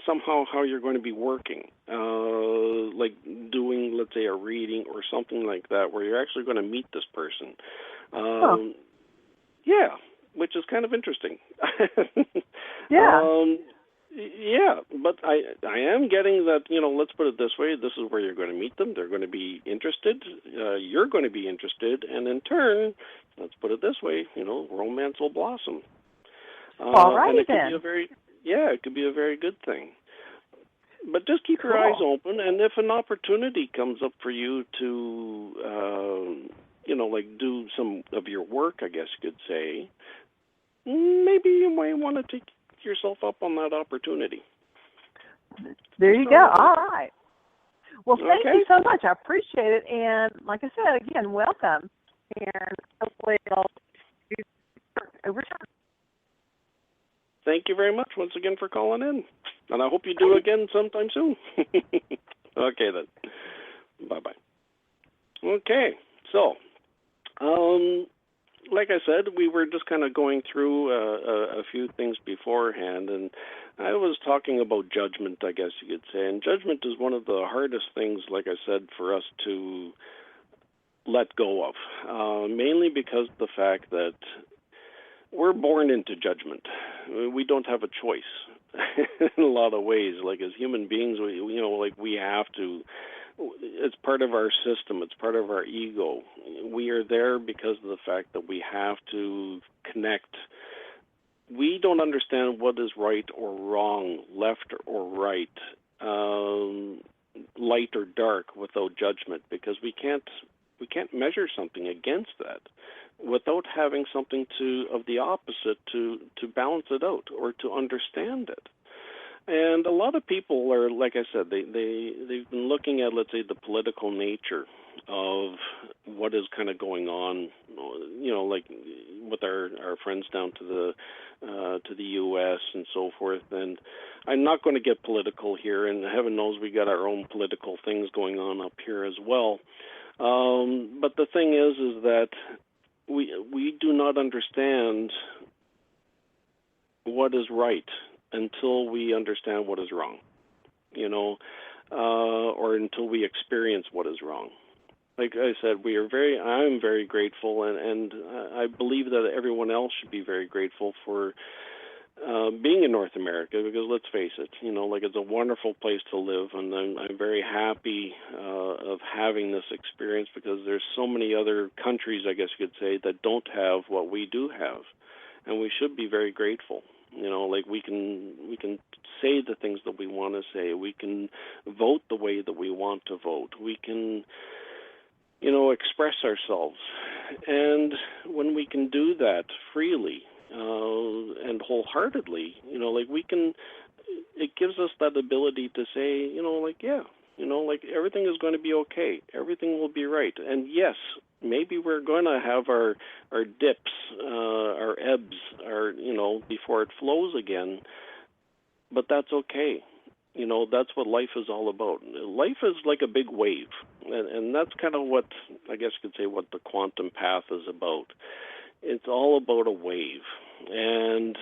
somehow how you're going to be working, like doing, let's say, a reading or something like that, where you're actually going to meet this person. Yeah, which is kind of interesting. Yeah, but I am getting that, let's put it this way, this is where you're going to meet them, they're going to be interested, you're going to be interested, and in turn, let's put it this way, romance will blossom. All right, and it then. Could be it could be a very good thing. But just keep your eyes open, and if an opportunity comes up for you to, like do some of your work, I guess you could say, maybe you might want to take yourself up on that opportunity. There you go. All right. Well, thank Okay. you so much. I appreciate it. And like I said, again, welcome. And hopefully I'll do over time. Thank you very much once again for calling in. And I hope you do again sometime soon. Okay, then. Bye-bye. Okay, so, like I said, we were just kind of going through a few things beforehand, and I was talking about judgment, I guess you could say. And judgment is one of the hardest things, like I said, for us to let go of, mainly because of the fact that we're born into judgment. We don't have a choice in a lot of ways. Like as human beings, we have to. It's part of our system. It's part of our ego. We are there because of the fact that we have to connect. We don't understand what is right or wrong, left or right, light or dark without judgment, because we can't measure something against that without having something of the opposite to balance it out or to understand it. And a lot of people are, like I said, they've been looking at, let's say, the political nature of what is kind of going on, like with our friends down to the U.S. and so forth. And I'm not going to get political here, and heaven knows we got our own political things going on up here as well. But the thing is that we do not understand what is right until we understand what is wrong, or until we experience what is wrong. Like I said, I'm very grateful, and I believe that everyone else should be very grateful for being in North America, because let's face it, it's a wonderful place to live, and I'm very happy of having this experience, because there's so many other countries, I guess you could say, that don't have what we do have, and we should be very grateful. We can say the things that we want to say. We can vote the way that we want to vote. We can, express ourselves. And when we can do that freely and wholeheartedly, it gives us that ability to say, everything is going to be okay. Everything will be right. And yes, maybe we're going to have our dips, our ebbs, before it flows again, but that's okay. That's what life is all about. Life is like a big wave, and that's kind of what, I guess you could say, what the quantum path is about. It's all about a wave, and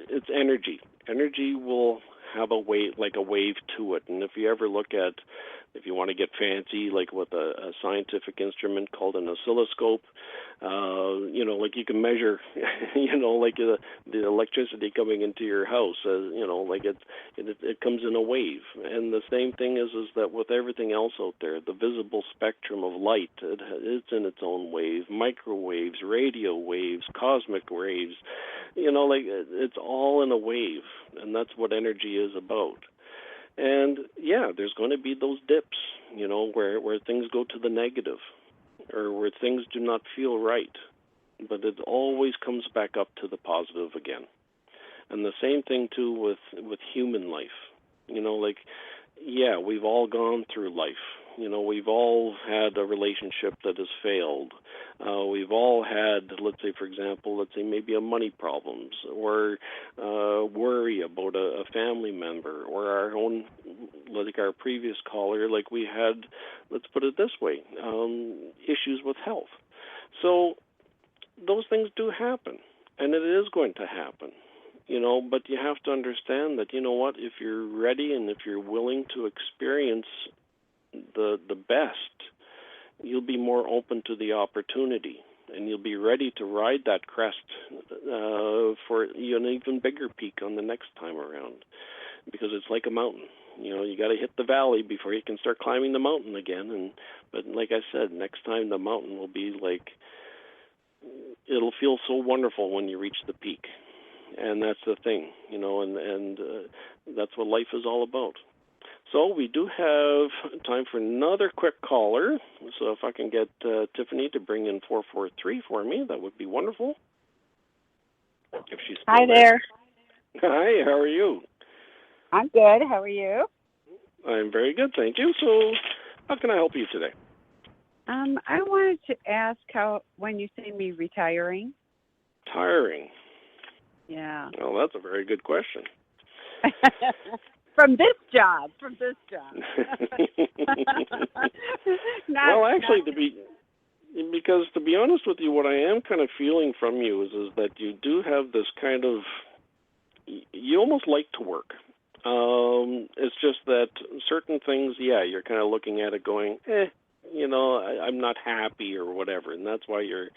it's energy. Energy will have a wave to it, and if you want to get fancy, like with a scientific instrument called an oscilloscope, you can measure, the electricity coming into your house, it comes in a wave. And the same thing is that with everything else out there, the visible spectrum of light, it's in its own wave, microwaves, radio waves, cosmic waves, it's all in a wave, and that's what energy is about. And yeah, there's going to be those dips, where things go to the negative, or where things do not feel right, but it always comes back up to the positive again. And the same thing too with human life. We've all gone through life. We've all had a relationship that has failed. We've all had, let's say maybe a money problems, or worry about a family member, or our own, like our previous caller, like we had, let's put it this way, issues with health. So those things do happen, and it is going to happen. But you have to understand that, if you're ready and if you're willing to experience the best, you'll be more open to the opportunity, and you'll be ready to ride that crest for an even bigger peak on the next time around, because it's like a mountain. You got to hit the valley before you can start climbing the mountain again. But like I said, next time the mountain will be it'll feel so wonderful when you reach the peak. And that's the thing, and that's what life is all about. So we do have time for another quick caller. So if I can get Tiffany to bring in 443 for me, that would be wonderful. If she's still Hi there. Hi, how are you? I'm good. How are you? I'm very good, thank you. So how can I help you today? I wanted to ask when you say me retiring. Retiring? Yeah. Well, that's a very good question. From this job. Well, actually, because to be honest with you, what I am kind of feeling from you is that you do have this kind of, you almost like to work. It's just that certain things, you're kind of looking at it going, I'm not happy or whatever, and that's why you're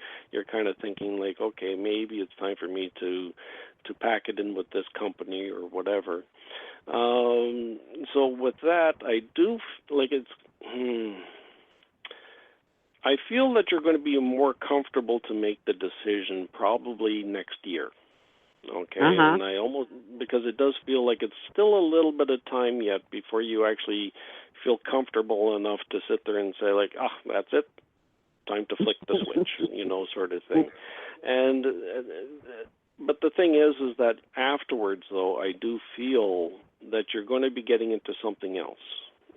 kind of thinking like, okay, maybe it's time for me to pack it in with this company or whatever. So with that, I do like I feel that you're going to be more comfortable to make the decision probably next year. Okay, and I almost, because it does feel like it's still a little bit of time yet before you actually feel comfortable enough to sit there and say like, that's it, time to flick the switch, sort of thing. And but the thing is that afterwards, though, I do feel that you're going to be getting into something else.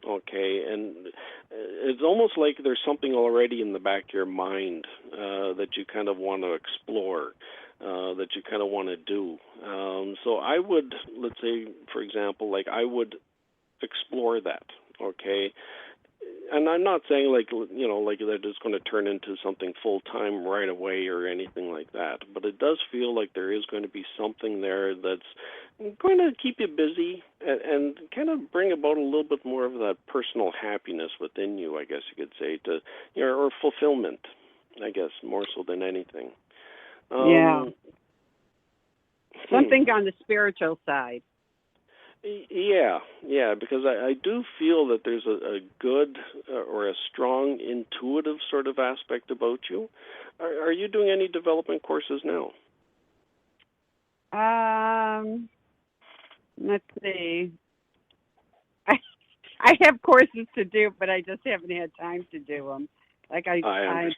Okay, and it's almost like there's something already in the back of your mind that you kind of want to explore, that you kind of want to do. So I would, let's say, for example, like I would explore that, okay? And I'm not saying like that it's going to turn into something full-time right away or anything like that, but it does feel like there is going to be something there that's going to keep you busy and kind of bring about a little bit more of that personal happiness within you, I guess you could say, or fulfillment, I guess, more so than anything. Something on the spiritual side. Yeah, because I do feel that there's a good or a strong intuitive sort of aspect about you. Are you doing any development courses now? Let's see. I have courses to do, but I just haven't had time to do them. Like I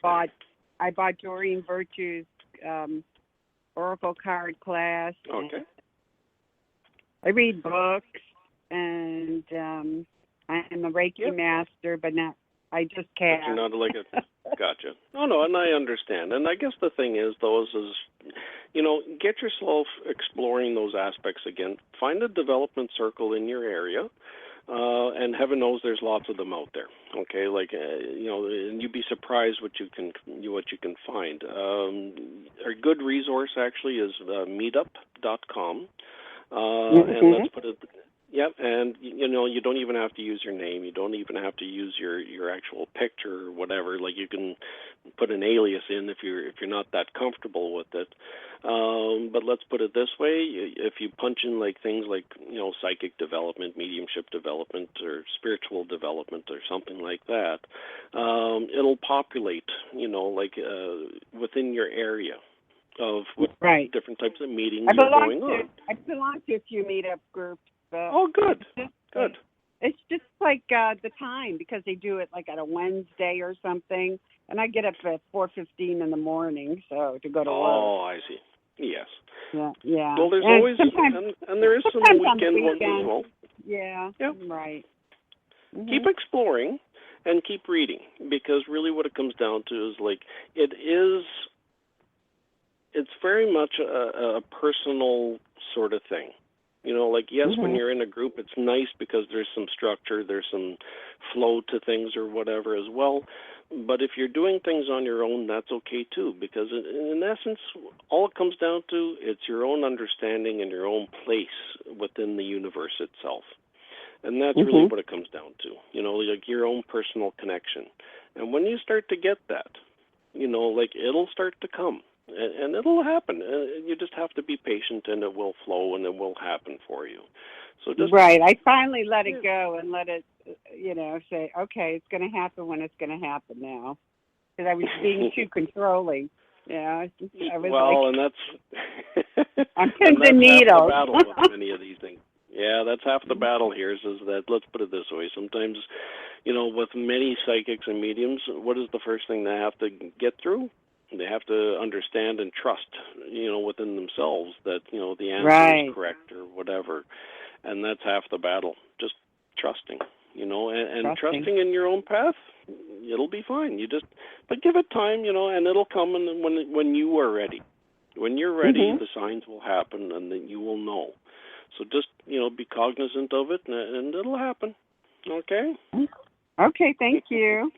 bought Doreen Virtue's Oracle card class. Okay. I read books, and I'm a Reiki master, but I just can't. But you're not like a, gotcha. No, and I understand. And I guess the thing is, though, is get yourself exploring those aspects again. Find a development circle in your area, and heaven knows there's lots of them out there. Okay, and you'd be surprised what you can find. A good resource actually is meetup.com. And let's put it, and you don't even have to use your name. You don't even have to use your actual picture or whatever. Like you can put an alias in if you're not that comfortable with it. But let's put it this way: if you punch in like things like psychic development, mediumship development, or spiritual development, or something like that, it'll populate within your area of what different types of meetings are going on. I belong to a few meetup groups. Good. Good. It's just like the time, because they do it like on a Wednesday or something, and I get up at 4:15 in the morning, so to go to work. Oh, I see. Yes. Yeah. Well, there's always, and there is some weekend ones as well. Yeah. Right. Mm-hmm. Keep exploring and keep reading, because really what it comes down to is it's very much a personal sort of thing. Yes, when you're in a group, it's nice because there's some structure, there's some flow to things or whatever as well. But if you're doing things on your own, that's okay too, because in essence, all it comes down to, it's your own understanding and your own place within the universe itself. And that's really what it comes down to, like your own personal connection. And when you start to get that, it'll start to come. And it'll happen. You just have to be patient, and it will flow, and it will happen for you. So just I finally let it go and let it, say, okay, it's going to happen when it's going to happen now, because I was being too controlling. Yeah, I was and that's on pins and needles. half the battle with many of these things. Yeah, that's half the battle here. Is that, let's put it this way. Sometimes, with many psychics and mediums, what is the first thing they have to get through? They have to understand and trust, within themselves that, the answer is correct or whatever. And that's half the battle, just trusting, and trusting in your own path. It'll be fine. But give it time, and it'll come when you are ready. When you're ready, the signs will happen, and then you will know. So just, be cognizant of it, and it'll happen. Okay? Okay, thank you.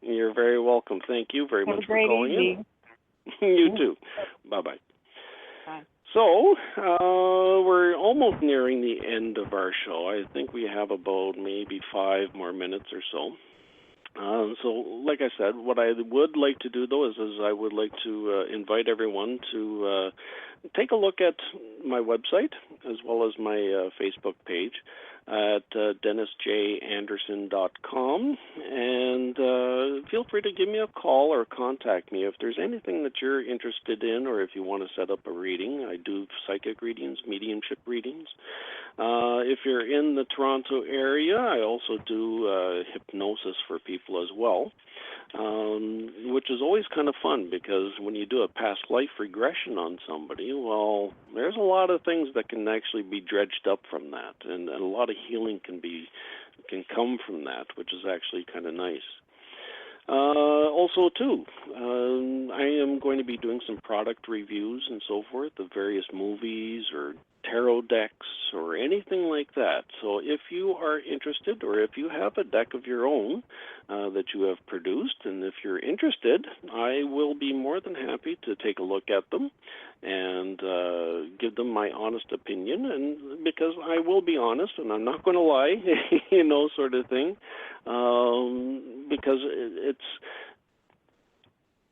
You're very welcome. Thank you very much for calling in. You too. Bye-bye. Bye. So, we're almost nearing the end of our show. I think we have about maybe 5 more minutes or so. So, like I said, what I would like to do, though, is I would like to invite everyone to take a look at my website as well as my Facebook page at DennisJAnderson.com, and feel free to give me a call or contact me if there's anything that you're interested in, or if you want to set up a reading. I do psychic readings, mediumship readings. If you're in the Toronto area, I also do hypnosis for people as well, which is always kind of fun, because when you do a past life regression on somebody, well, there's a lot of things that can actually be dredged up from that, and a lot of healing can come from that, which is actually kind of nice. Also, too, I am going to be doing some product reviews and so forth of various movies or tarot decks or anything like that. So if you are interested, or if you have a deck of your own that you have produced, and if you're interested, I will be more than happy to take a look at them and give them my honest opinion. And because I will be honest, and I'm not going to lie, sort of thing, because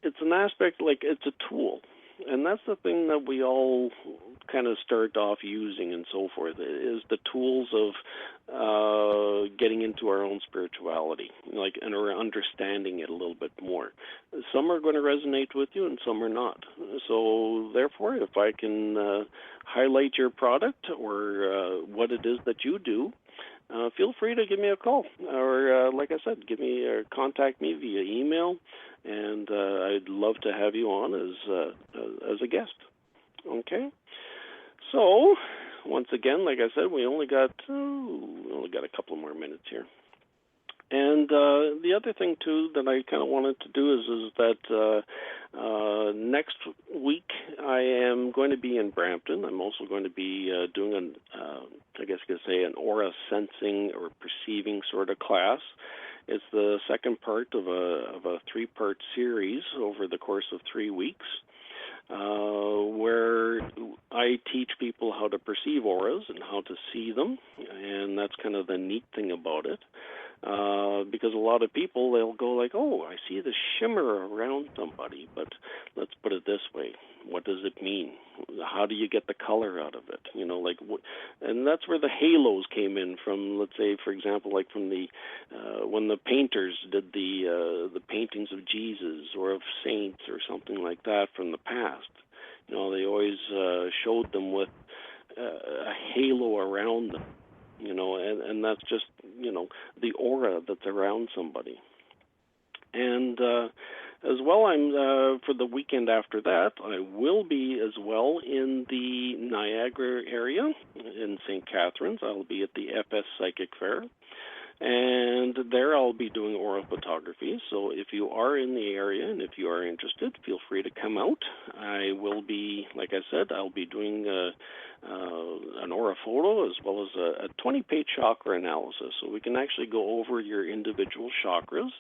it's an aspect, like it's a tool. And that's the thing that we all kind of start off using and so forth, is the tools of getting into our own spirituality, and or understanding it a little bit more. Some are going to resonate with you and some are not. So therefore, if I can highlight your product or what it is that you do, feel free to give me a call, or like I said, contact me via email, and I'd love to have you on as a guest. Okay. So once again, like I said, we only got a couple more minutes here. And the other thing, too, that I kind of wanted to do is that next week I am going to be in Brampton. I'm also going to be doing an aura sensing or perceiving sort of class. It's the second part of a 3-part series over the course of 3 weeks, where I teach people how to perceive auras and how to see them, and that's kind of the neat thing about it. Because a lot of people, they'll go like, oh, I see the shimmer around somebody, but let's put it this way. What does it mean? How do you get the color out of it? And that's where the halos came in from. Let's say, for example, like from the when the painters did the paintings of Jesus or of saints or something like that from the past. They always showed them with a halo around them. And that's just, the aura that's around somebody. And as well, I'm for the weekend after that, I will be as well in the Niagara area in St. Catharines. I'll be at the FS Psychic Fair. And there I'll be doing aura photography. So if you are in the area and if you are interested, feel free to come out. I will be, like I said, I'll be doing an aura photo as well as a 20-page chakra analysis. So we can actually go over your individual chakras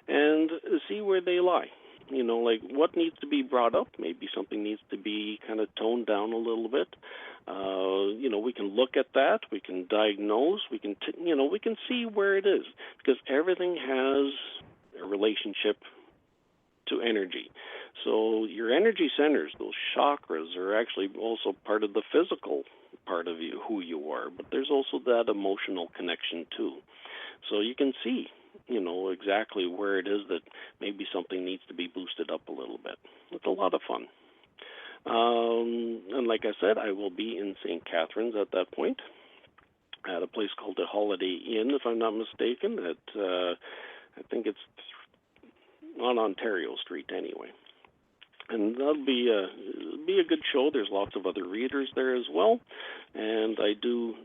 and see where they lie. What needs to be brought up. Maybe something needs to be kind of toned down a little bit. We can look at that. We can diagnose. We can, we can see where it is, because everything has a relationship to energy. So your energy centers, those chakras, are actually also part of the physical part of you, who you are. But there's also that emotional connection too. So you can see, exactly where it is that maybe something needs to be boosted up a little bit. It's a lot of fun. And like I said, I will be in St. Catharines at that point. at a place called the Holiday Inn, if I'm not mistaken. I think it's on Ontario Street anyway. And that'll be a good show. There's lots of other readers there as well. And I do...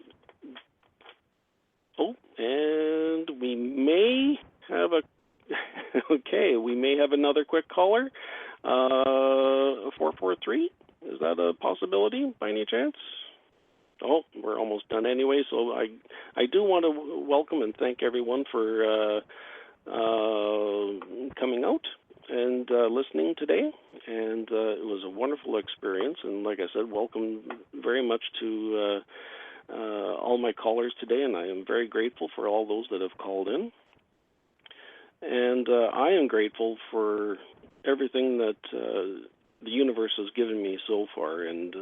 Oh, and we may have a... Okay, we may have another quick caller. 443? Is that a possibility by any chance? Oh, we're almost done anyway, so I do want to welcome and thank everyone for coming out and listening today. And it was a wonderful experience. And like I said, welcome very much to all my callers today, and I am very grateful for all those that have called in. And I am grateful for everything that the universe has given me so far, and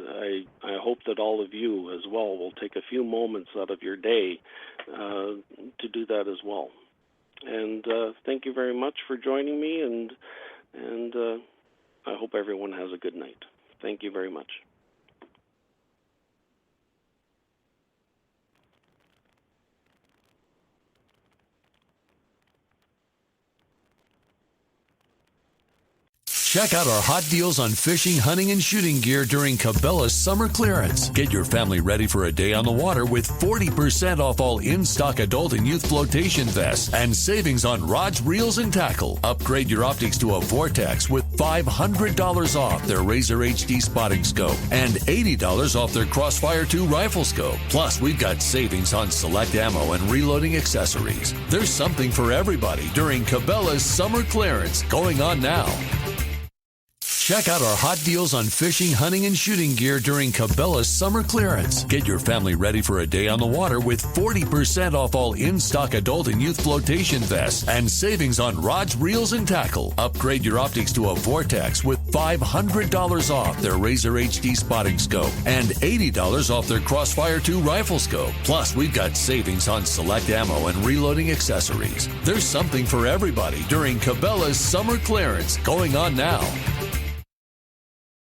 I hope that all of you as well will take a few moments out of your day to do that as well. And thank you very much for joining me, and I hope everyone has a good night. Thank you very much. Check out our hot deals on fishing, hunting, and shooting gear during Cabela's summer clearance. Get your family ready for a day on the water with 40% off all in-stock adult and youth flotation vests and savings on rods, reels, and tackle. Upgrade your optics to a Vortex with $500 off their Razor HD spotting scope and $80 off their Crossfire 2 rifle scope. Plus, we've got savings on select ammo and reloading accessories. There's something for everybody during Cabela's summer clearance going on now. Check out our hot deals on fishing, hunting, and shooting gear during Cabela's summer clearance. Get your family ready for a day on the water with 40% off all in-stock adult and youth flotation vests and savings on rods, reels, and tackle. Upgrade your optics to a Vortex with $500 off their Razor HD spotting scope and $80 off their Crossfire 2 rifle scope. Plus, we've got savings on select ammo and reloading accessories. There's something for everybody during Cabela's summer clearance going on now.